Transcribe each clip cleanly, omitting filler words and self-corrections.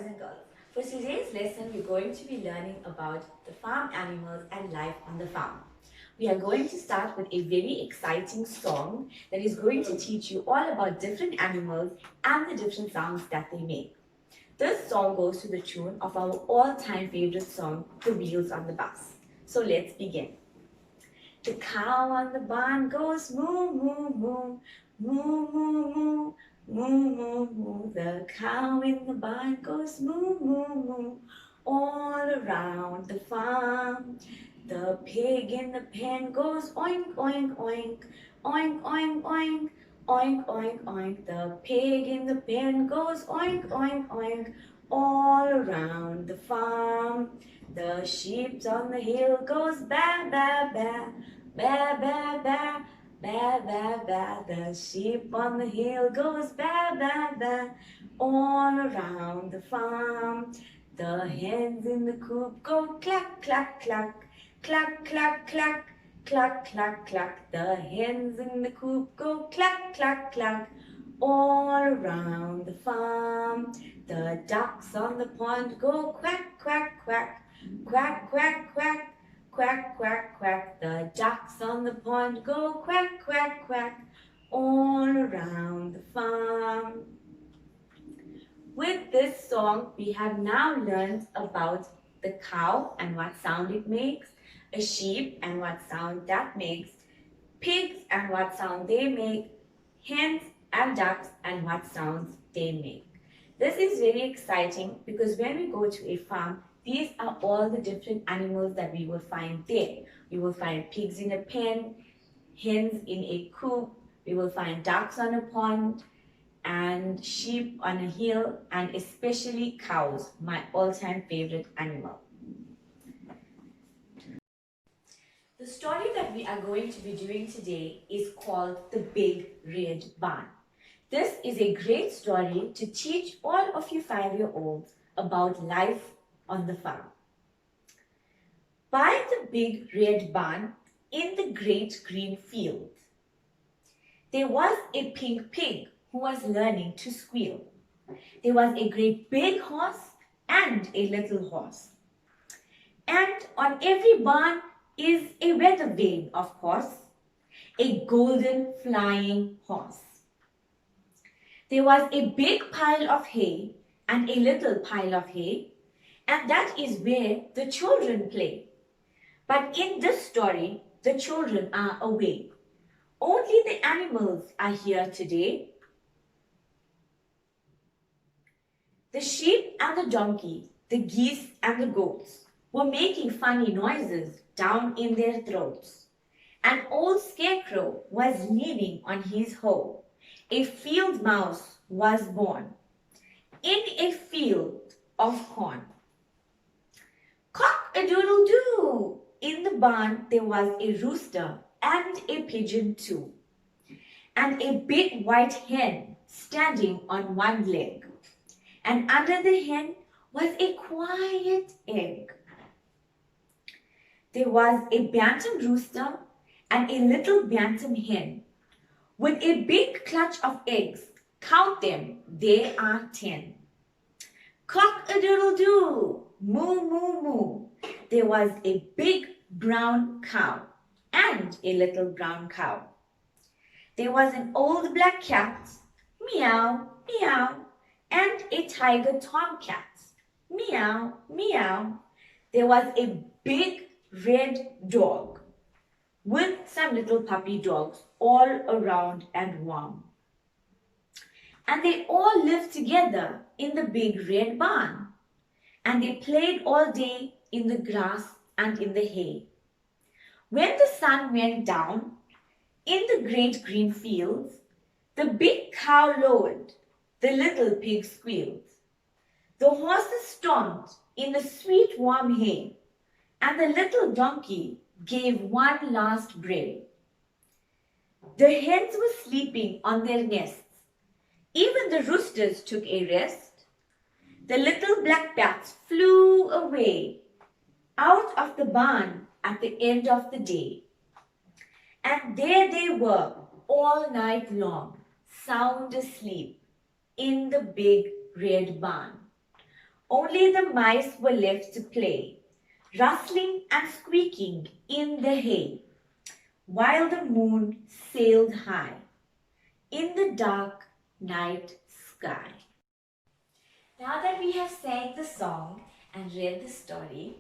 boys and girls. For today's lesson, we're going to be learning about the farm animals and life on the farm. We are going to start with a very exciting song that is going to teach you all about different animals and the different sounds that they make. This song goes to the tune of our all-time favorite song, The Wheels on the Bus. So let's begin. The cow on the barn goes moo, moo, moo, moo, moo, moo. Moo, moo, moo, the cow in the barn goes moo, moo, moo, all around the farm. The pig in the pen goes oink, oink, oink, oink, oink, oink, oink, oink, oink. The pig in the pen goes oink, oink, oink, all around the farm. The sheep on the hill goes ba, ba, ba, ba, ba, ba. Ba, ba, ba, the sheep on the hill goes ba, ba, ba, all around the farm. The hens in the coop go clack, clack, clack, clack, clack, clack, clack, clack, clack. The hens in the coop go clack, clack, clack, all around the farm. The ducks on the pond go quack, quack, quack, quack, quack, quack. Quack, quack, quack, the ducks on the pond go quack, quack, quack, all around the farm. With this song, we have now learned about the cow and what sound it makes, a sheep and what sound that makes, pigs and what sound they make, hens and ducks and what sounds they make. This is very exciting because when we go to a farm, these are all the different animals that we will find there. We will find pigs in a pen, hens in a coop, we will find ducks on a pond, and sheep on a hill, and especially cows, my all-time favorite animal. The story that we are going to be doing today is called The Big Red Barn. This is a great story to teach all of you 5-year-olds about life on the farm. By the big red barn in the great green field, there was a pink pig who was learning to squeal. There was a great big horse and a little horse. And on every barn is a weather vane, of course, a golden flying horse. There was a big pile of hay and a little pile of hay, and that is where the children play. But in this story, the children are away. Only the animals are here today. The sheep and the donkey, the geese and the goats were making funny noises down in their throats. An old scarecrow was leaning on his hoe. A field mouse was born in a field of corn. Cock-a-doodle-doo! In the barn there was a rooster and a pigeon too, and a big white hen standing on one leg, and under the hen was a quiet egg. There was a bantam rooster and a little bantam hen, with a big clutch of eggs. Count them, there are 10. Cock-a-doodle-doo! Moo, moo, moo. There was a big brown cow and a little brown cow. There was an old black cat, meow, meow, and a tiger tomcat, meow, meow. There was a big red dog with some little puppy dogs all around and warm. And they all lived together in the big red barn. And they played all day in the grass and in the hay. When the sun went down, in the great green fields, the big cow lowed, the little pig squealed. The horses stomped in the sweet warm hay, and the little donkey gave one last bray. The hens were sleeping on their nests. Even the roosters took a rest. The little black bats flew away out of the barn at the end of the day. And there they were all night long, sound asleep in the big red barn. Only the mice were left to play, rustling and squeaking in the hay, while the moon sailed high in the dark night sky. Now that we have sang the song and read the story,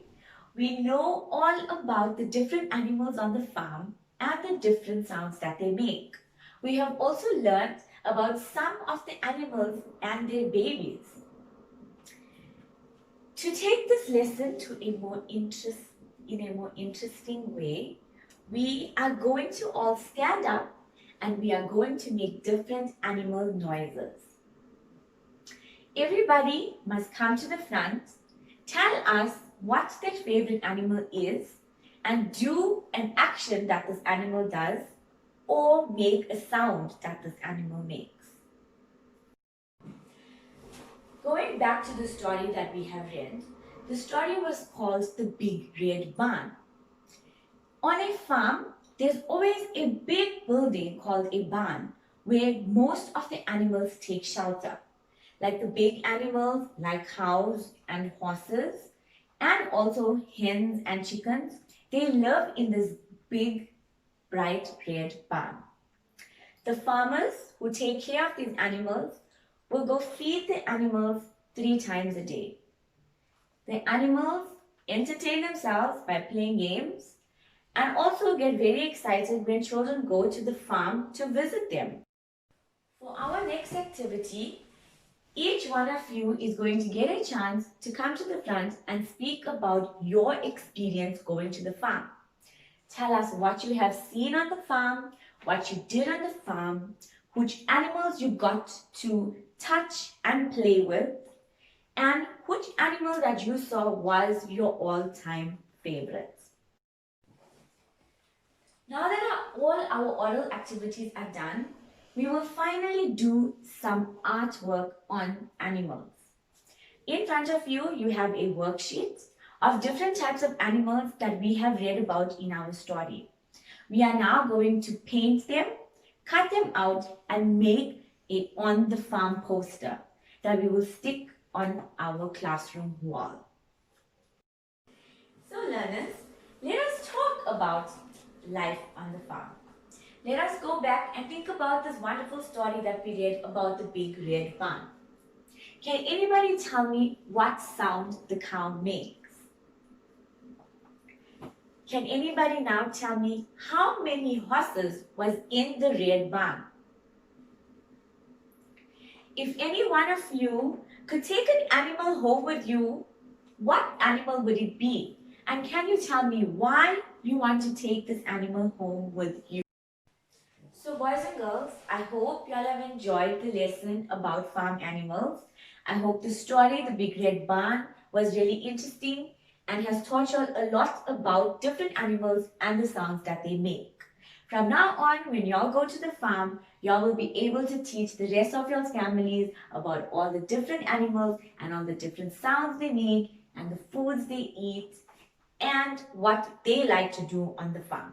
we know all about the different animals on the farm and the different sounds that they make. We have also learned about some of the animals and their babies. To take this lesson to in a more interesting way, we are going to all stand up and we are going to make different animal noises. Everybody must come to the front, tell us what their favorite animal is, and do an action that this animal does or make a sound that this animal makes. Going back to the story that we have read, the story was called The Big Red Barn. On a farm, there's always a big building called a barn where most of the animals take shelter. Like the big animals like cows and horses, and also hens and chickens, they live in this big, bright red barn. The farmers who take care of these animals will go feed the animals 3 times a day. The animals entertain themselves by playing games and also get very excited when children go to the farm to visit them. For our next activity, each one of you is going to get a chance to come to the front and speak about your experience going to the farm. Tell us what you have seen on the farm, what you did on the farm, which animals you got to touch and play with, and which animal that you saw was your all-time favorite. Now that all our oral activities are done, we will finally do some artwork on animals. In front of you, you have a worksheet of different types of animals that we have read about in our story. We are now going to paint them, cut them out, and make a on the farm poster that we will stick on our classroom wall. So learners, let us talk about life on the farm. Let us go back and think about this wonderful story that we read about the big red barn. Can anybody tell me what sound the cow makes? Can anybody now tell me how many horses was in the red barn? If any one of you could take an animal home with you, what animal would it be? And can you tell me why you want to take this animal home with you? So boys and girls, I hope you all have enjoyed the lesson about farm animals. I hope the story, The Big Red Barn, was really interesting and has taught you all a lot about different animals and the sounds that they make. From now on, when y'all go to the farm, y'all will be able to teach the rest of y'all's families about all the different animals and all the different sounds they make and the foods they eat and what they like to do on the farm.